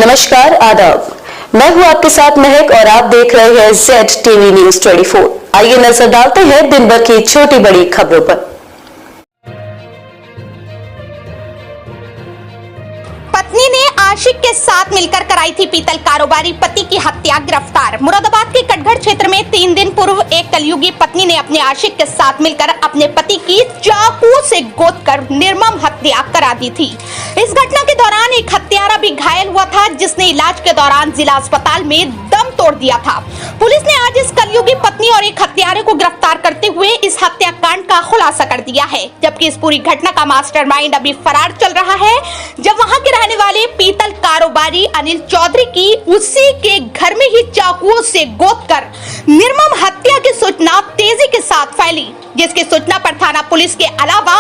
नमस्कार, आदाब। मैं हूं आपके साथ महक और आप देख रहे हैं ZTV News 24। आइए नजर डालते हैं दिन भर की छोटी बड़ी खबरों पर। पत्नी ने आशिक के साथ मिलकर कराई थी पीतल कारोबारी, पति की हत्या, गिरफ्तार। मुरादाबाद के कटघर क्षेत्र में 3 दिन पूर्व एक कलयुगी पत्नी ने अपने आशिक के साथ मिलकर अपने पति की चाकू से गोदकर निर्मम हत्या करा दी थी। इस घटना के दौरान एक हत्यारा भी घायल हुआ था, जिसने इलाज के दौरान जिला अस्पताल में दम तोड़ दिया था। पुलिस ने आज इस कलयुगी पत्नी और एक हत्यारे को गिरफ्तार करते हुए इस हत्याकांड का खुलासा कर दिया है, जबकि इस पूरी घटना का मास्टरमाइंड अभी फरार चल रहा है। जब वहां के रहने वाले पीतल कारोबारी अनिल चौधरी की उसी के घर में ही चाकुओं से गोदकर निर्मम हत्या की सूचना तेजी के साथ फैली, जिसकी सूचना पर थाना पुलिस के अलावा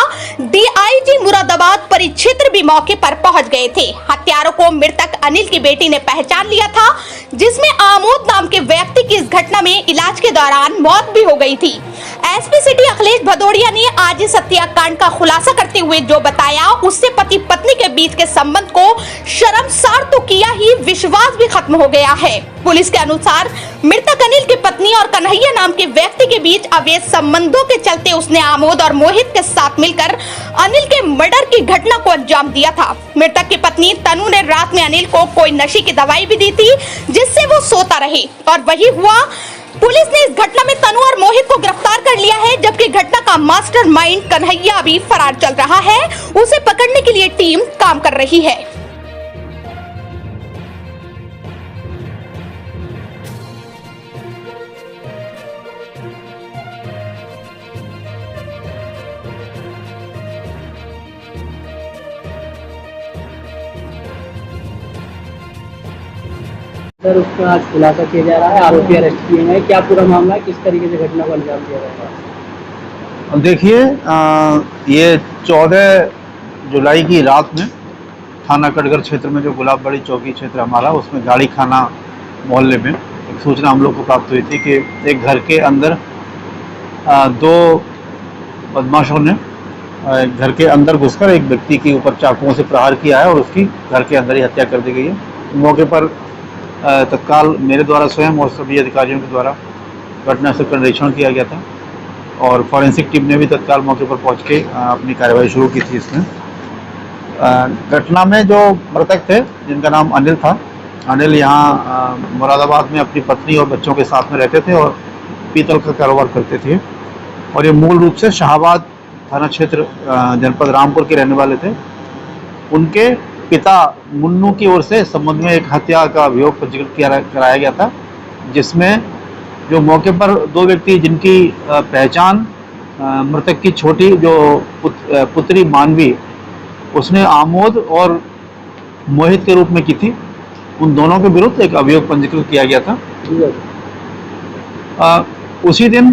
DIG मुरादाबाद परिक्षेत्र भी मौके पर पहुंच गए थे। हत्यारों को मृतक अनिल की बेटी ने पहचान लिया था, जिसमें आमोद नाम के व्यक्ति की इस घटना में इलाज के दौरान मौत भी हो गई थी। SP सिटी अखिलेश भदौड़िया ने आज इस हत्याकांड का खुलासा करते हुए जो बताया, उससे पति पत्नी के बीच के संबंध को शर्मसार तो किया ही, विश्वास भी खत्म हो गया है। पुलिस के अनुसार मृतक अनिल की पत्नी और कन्हैया नाम के व्यक्ति के बीच अवैध संबंधों के चलते उसने आमोद और मोहित के साथ मिलकर अनिल के मर्डर की घटना को अंजाम दिया था। मृतक की पत्नी तनु ने रात में अनिल को कोई नशे की दवाई भी दी थी, जिससे वो सोता रहे, और वही हुआ। पुलिस ने इस घटना में तनु और मोहित को गिरफ्तार कर लिया है, जबकि घटना का मास्टरमाइंड कन्हैया अभी फरार चल रहा है। उसे पकड़ने के लिए टीम काम कर रही है। सर, उसका आज खुलासा किया जा रहा है, आरोपी अरेस्ट किए गए। क्या पूरा मामला है, किस तरीके से घटना को अंजाम दिया जाएगा? देखिए, ये 14 जुलाई की रात में थाना कटघर क्षेत्र में जो गुलाबबाड़ी चौकी क्षेत्र हमारा, उसमें गाड़ी खाना मोहल्ले में एक सूचना हम लोग को प्राप्त हुई थी कि एक घर के अंदर 2 बदमाशों ने घर के अंदर घुसकर एक व्यक्ति के ऊपर चाकुओं से प्रहार किया है और उसकी घर के अंदर ही हत्या कर दी गई है। मौके पर तत्काल मेरे द्वारा स्वयं और सभी अधिकारियों के द्वारा घटनास्थल का निरीक्षण किया गया था और फॉरेंसिक टीम ने भी तत्काल मौके पर पहुंच के अपनी कार्रवाई शुरू की थी। इसमें घटना में जो मृतक थे, जिनका नाम अनिल था, अनिल यहाँ मुरादाबाद में अपनी पत्नी और बच्चों के साथ में रहते थे और पीतल का कारोबार करते थे, और ये मूल रूप से शाहबाद थाना क्षेत्र जनपद रामपुर के रहने वाले थे। उनके पिता मुन्नू की ओर से संबंध में एक हत्या का अभियोग पंजीकृत कराया गया था, जिसमें जो मौके पर 2 व्यक्ति जिनकी पहचान मृतक की छोटी जो पुत्री मानवी, उसने आमोद और मोहित के रूप में की थी, उन दोनों के विरुद्ध एक अभियोग पंजीकृत किया गया था। उसी दिन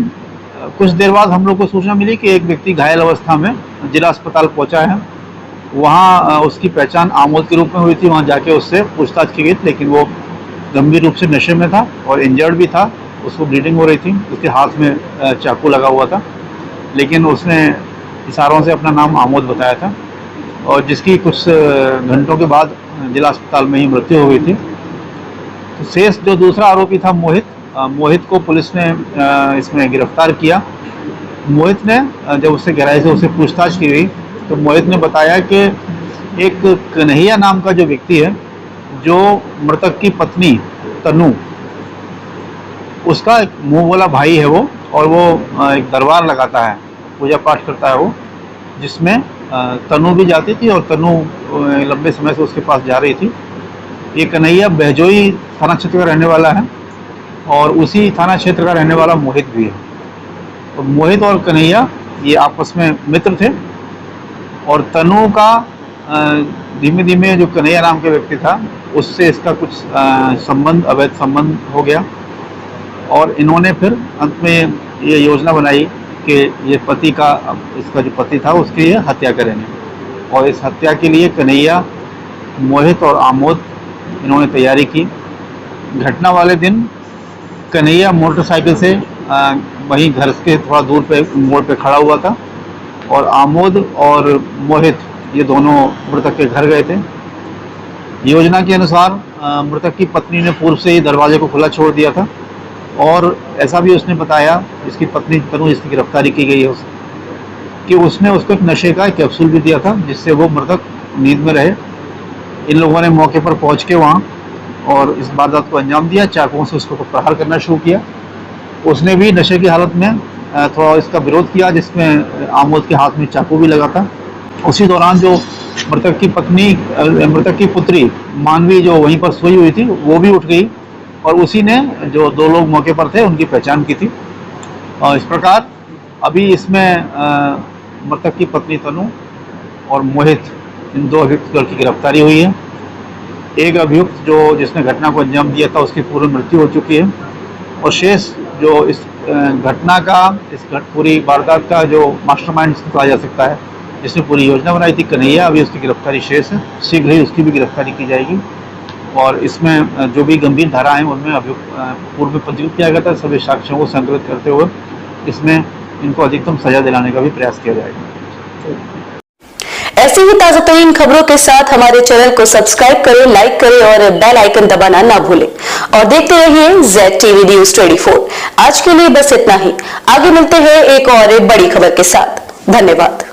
कुछ देर बाद हम लोग को सूचना मिली कि एक व्यक्ति घायल अवस्था में जिला अस्पताल पहुंचा है। वहाँ उसकी पहचान आमोद के रूप में हुई थी। वहाँ जाके उससे पूछताछ की गई, लेकिन वो गंभीर रूप से नशे में था और इंजर्ड भी था, उसको ब्लीडिंग हो रही थी, उसके हाथ में चाकू लगा हुआ था, लेकिन उसने इशारों से अपना नाम आमोद बताया था, और जिसकी कुछ घंटों के बाद जिला अस्पताल में ही मृत्यु हो गई थी। तो शेष जो दूसरा आरोपी था मोहित को पुलिस ने इसमें गिरफ्तार किया। मोहित ने जब उससे गहराई से उससे पूछताछ की गई तो मोहित ने बताया कि एक कन्हैया नाम का जो व्यक्ति है, जो मृतक की पत्नी तनु, उसका एक मुंह बोला भाई है वो, और वो एक दरबार लगाता है, पूजा पाठ करता है वो, जिसमें तनु भी जाती थी और तनु लंबे समय से उसके पास जा रही थी। ये कन्हैया बहजोई थाना क्षेत्र का रहने वाला है और उसी थाना क्षेत्र का रहने वाला मोहित भी है। तो मोहित और कन्हैया ये आपस में मित्र थे, और तनु का धीमे धीमे जो कन्हैया नाम के व्यक्ति था, उससे इसका कुछ संबंध, अवैध संबंध हो गया, और इन्होंने फिर अंत में ये योजना बनाई कि ये पति का, इसका जो पति था उसकी ये हत्या करेंगे, और इस हत्या के लिए कन्हैया, मोहित और आमोद इन्होंने तैयारी की। घटना वाले दिन कन्हैया मोटरसाइकिल से वहीं घर के थोड़ा दूर पे मोड़ पे खड़ा हुआ था, और आमोद और मोहित ये दोनों मृतक के घर गए थे। योजना के अनुसार मृतक की पत्नी ने पूर्व से ही दरवाजे को खुला छोड़ दिया था और ऐसा भी उसने बताया, इसकी पत्नी तनु, जिसकी गिरफ्तारी की गई है कि उसने उसको एक नशे का कैप्सूल भी दिया था जिससे वो मृतक नींद में रहे। इन लोगों ने मौके पर पहुंच के वहाँ और इस वारदात को अंजाम दिया, चाकुओं से उसको प्रहार करना शुरू किया। उसने भी नशे की हालत में थोड़ा इसका विरोध किया, जिसमें आमोद के हाथ में चाकू भी लगा था। उसी दौरान जो मृतक की पत्नी, मृतक की पुत्री मानवी जो वहीं पर सोई हुई थी, वो भी उठ गई और उसी ने जो दो लोग मौके पर थे उनकी पहचान की थी। और इस प्रकार अभी इसमें मृतक की पत्नी तनु और मोहित, इन दो अभियुक्तों की गिरफ्तारी हुई है। एक अभियुक्त जो जिसने घटना को अंजाम दिया था उसकी पूर्व मृत्यु हो चुकी है और शेष जो इस घटना का, इस पूरी वारदात का जो मास्टरमाइंड कहा जा सकता है, जिसने पूरी योजना बनाई थी, कन्हैया, अभी उसकी गिरफ्तारी शेष है। शीघ्र ही उसकी भी गिरफ्तारी की जाएगी और इसमें जो भी गंभीर धारा हैं उनमें अभियुक्त पूर्व में पंजीकृत किया गया था। सभी साक्ष्यों को संकलित करते हुए इसमें इनको अधिकतम सजा दिलाने का भी प्रयास किया जाएगा। ऐसी ही ताजा तरीन खबरों के साथ हमारे चैनल को सब्सक्राइब करें, लाइक करें और बेल आइकन दबाना ना भूलें और देखते रहिए ZTV News 24। आज के लिए बस इतना ही। आगे मिलते हैं एक और बड़ी खबर के साथ। धन्यवाद।